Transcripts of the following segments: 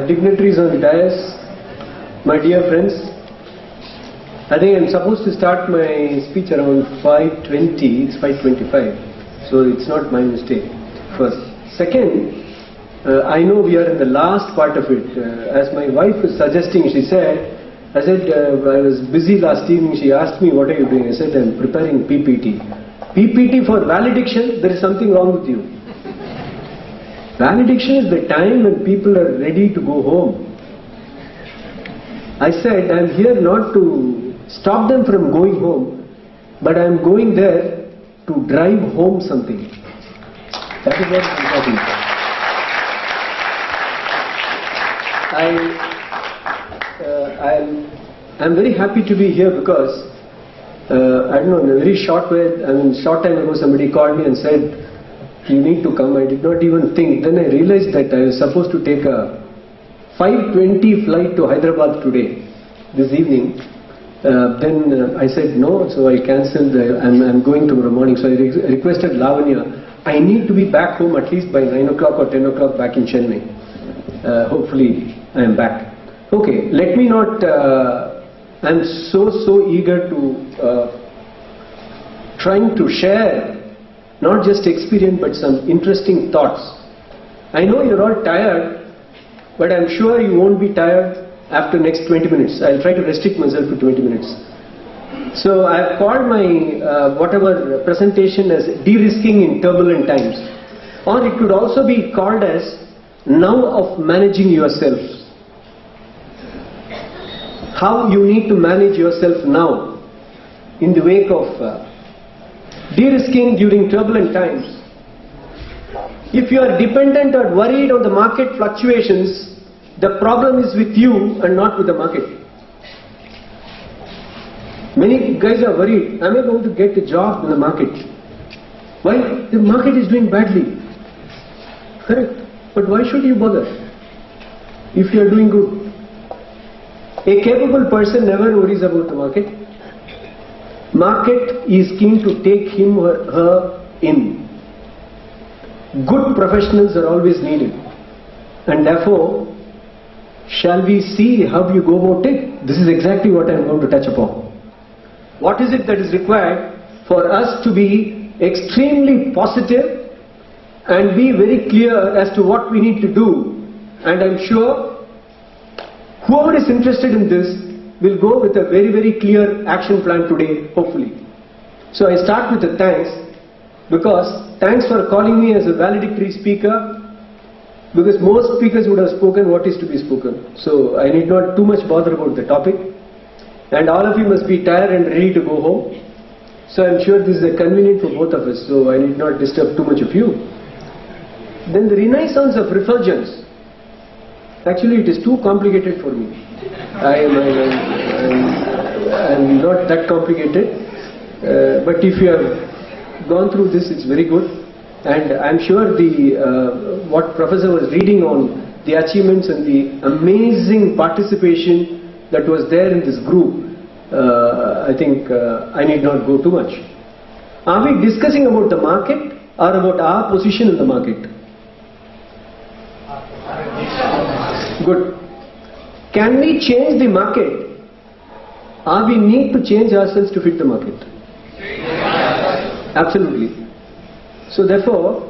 dignitaries on the dais, my dear friends. I think I'm supposed to start my speech around 5:20, it's 5:25, so it's not my mistake. First. Second, I know we are in the last part of it. As my wife was suggesting, I said, I was busy last evening, she asked me, what are you doing? I said, I'm preparing PPT. PPT for valediction, there is something wrong with you. Valediction is the time when people are ready to go home. I said, I'm here not to stop them from going home, but I'm going there to drive home something. That is what I'm talking about. I'm very happy to be here because I don't know, in a very short time ago somebody called me and said, you need to come. I did not even think. Then I realized that I was supposed to take a 5:20 flight to Hyderabad today, this evening. Then I said no, so I cancelled. I'm going tomorrow morning. So I requested Lavanya, I need to be back home at least by 9 o'clock or 10 o'clock back in Chennai. Hopefully I am back. Okay, let me not, I'm so eager to trying to share not just experience but some interesting thoughts. I know you're all tired, but I'm sure you won't be tired after next 20 minutes. I'll try to restrict myself to 20 minutes. So I've called my whatever presentation as de-risking in turbulent times, or it could also be called as now of managing yourself. How you need to manage yourself now in the wake of de-risking during turbulent times. If you are dependent or worried on the market fluctuations, the problem is with you and not with the market. Many guys are worried, am I going to get a job in the market? Why? The market is doing badly. Correct. But why should you bother if you are doing good? A capable person never worries about the market. Market is keen to take him or her in. Good professionals are always needed. And therefore, shall we see how you go about it? This is exactly what I am going to touch upon. What is it that is required for us to be extremely positive and be very clear as to what we need to do? And I'm sure whoever is interested in this will go with a very clear action plan today, hopefully. So I start with a thanks, because thanks for calling me as a valedictory speaker, because most speakers would have spoken what is to be spoken. So I need not too much bother about the topic. And all of you must be tired and ready to go home. So I'm sure this is convenient for both of us, so I need not disturb too much of you. Then the renaissance of refulgence. Actually, it is too complicated for me. I'm not that complicated. But if you have gone through this, it's very good. And I'm sure what Professor was reading on the achievements and the amazing participation that was there in this group, I think I need not go too much. Are we discussing about the market or about our position in the market? Good. Can we change the market, or we need to change ourselves to fit the market? Absolutely. So therefore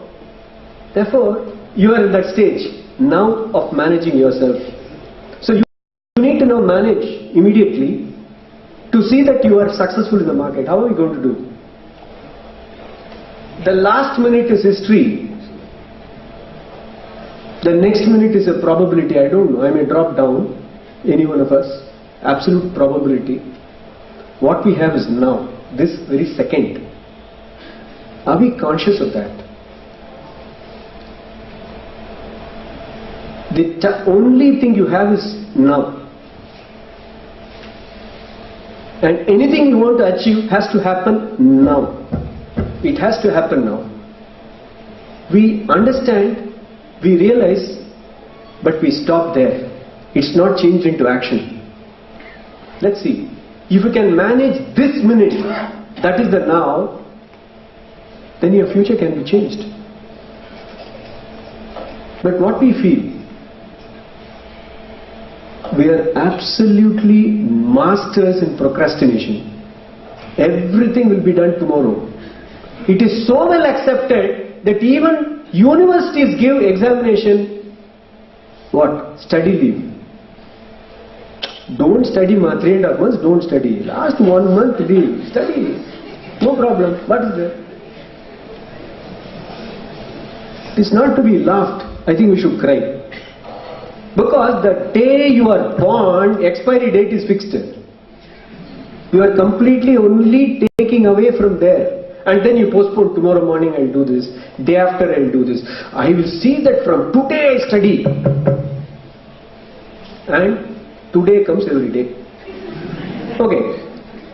you are in that stage now of managing yourself. So you need to now manage immediately to see that you are successful in the market. How are we going to do? The last minute is history. The next minute is a probability. I don't know. I may drop down, any one of us. Absolute probability. What we have is now, this very second. Are we conscious of that? The only thing you have is now. And anything you want to achieve has to happen now. It has to happen now. We understand, we realize, but we stop there. It's not changed into action. Let's see. If you can manage this minute, that is the now, then your future can be changed. But what we feel, We are absolutely masters in procrastination. Everything will be done tomorrow. It is so well accepted that even universities give examination, what? Study leave. Don't study 3.5 months, don't study. Last 1 month leave, study. No problem. What is there? It's not to be laughed. I think we should cry. Because the day you are born, expiry date is fixed. You are completely only taking away from there. And then you postpone, tomorrow morning I'll do this, day after I'll do this. I will see that from today I study. And today comes every day. Okay.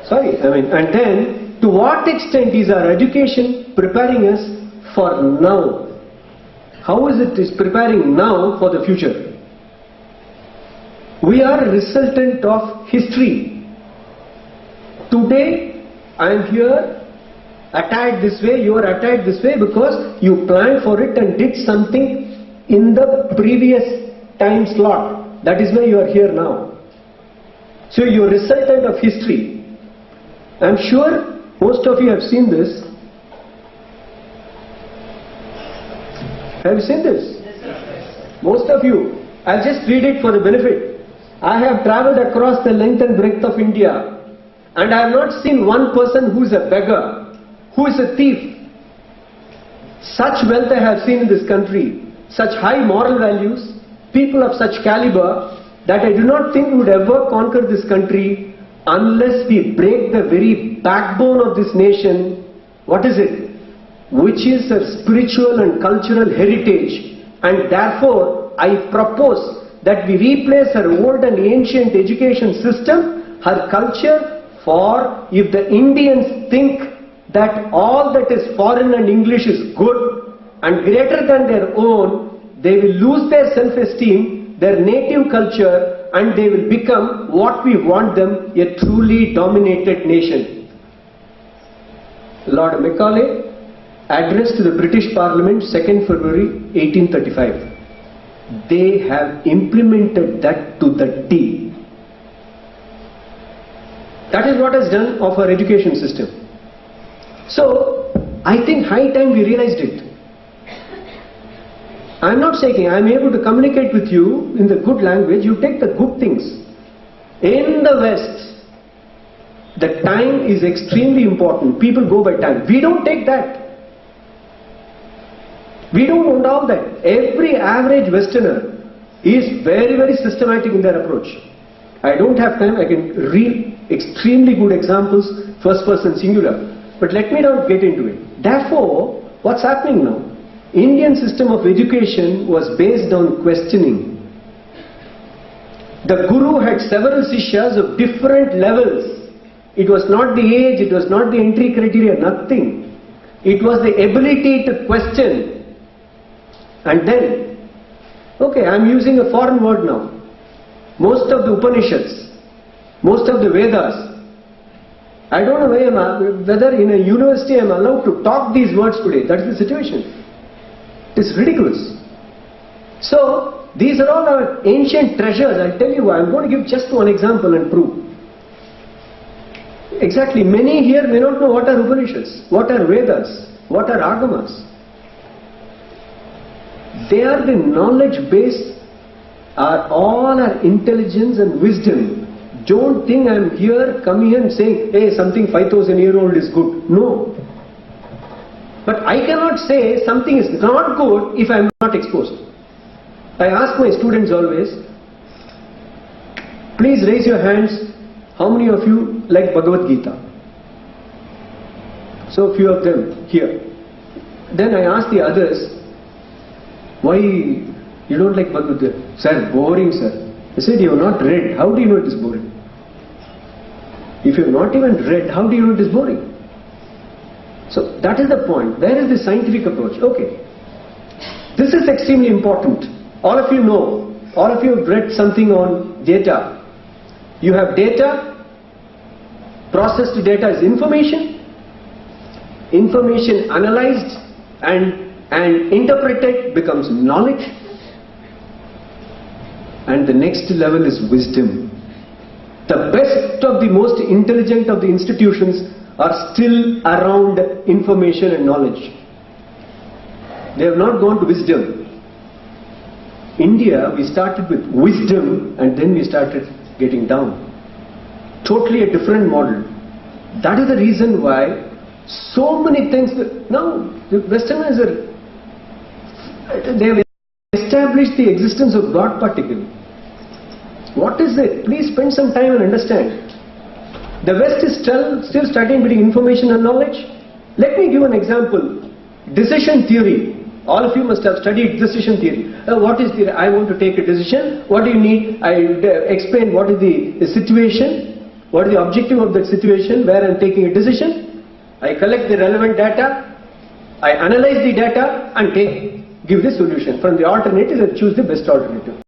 Sorry, and then to what extent is our education preparing us for now? How is it preparing now for the future? We are a resultant of history. Today I am here, attired this way, you are attired this way because you planned for it and did something in the previous time slot. That is why you are here now. So you are a resultant of history. I am sure most of you have seen this. Have you seen this? Most of you. I'll just read it for the benefit. I have travelled across the length and breadth of India, and I have not seen one person who is a beggar, who is a thief. Such wealth I have seen in this country, such high moral values, people of such caliber, that I do not think we would ever conquer this country unless we break the very backbone of this nation. What is it? Which is her spiritual and cultural heritage. And therefore, I propose that we replace her old and ancient education system, her culture, for if the Indians think that all that is foreign and English is good and greater than their own, they will lose their self-esteem, their native culture, and they will become what we want them, a truly dominated nation. Lord Macaulay, address to the British Parliament, 2nd February 1835. They have implemented that to the T. That is what is done of our education system. So, I think high time we realized it. I am not saying I am able to communicate with you in the good language, you take the good things. In the West, the time is extremely important. People go by time. We don't take that. We don't want all that. Every average Westerner is very, very systematic in their approach. I don't have time. I can read extremely good examples, first person singular. But let me not get into it. Therefore, what's happening now? Indian system of education was based on questioning. The Guru had several Sishyas of different levels. It was not the age, it was not the entry criteria, nothing. It was the ability to question. And then, okay, I am using a foreign word now. Most of the Upanishads, most of the Vedas, I don't know whether in a university I am allowed to talk these words today. That is the situation. It is ridiculous. So, these are all our ancient treasures. I'll tell you why. I'm going to give just one example and prove. Exactly, many here may not know what are Upanishads, what are Vedas, what are Agamas. They are the knowledge base, are all our intelligence and wisdom. Don't think I am here, coming here and saying, hey, something 5,000-year-old is good. No. But I cannot say something is not good if I am not exposed. I ask my students always, please raise your hands, how many of you like Bhagavad Gita? So few of them here. Then I ask the others, why you don't like Bhagavad Gita? Sir, boring sir. I said, you have not read, how do you know it is boring? If you have not even read, how do you know it is boring? So that is the point. Where is the scientific approach? Okay. This is extremely important. All of you know, all of you have read something on data. You have data, processed data is information, information analyzed and interpreted becomes knowledge, and the next level is wisdom. The best of the most intelligent of the institutions are still around information and knowledge. They have not gone to wisdom. India, we started with wisdom and then we started getting down. Totally a different model. That is the reason why so many things, now the Westerners they have established the existence of God particle. What is it? Please spend some time and understand. The West is still studying between information and knowledge. Let me give an example. Decision theory. All of you must have studied decision theory. What is the, I want to take a decision. What do you need? I explain what is the situation. What is the objective of that situation where I am taking a decision. I collect the relevant data. I analyze the data and give the solution. From the alternative, I choose the best alternative.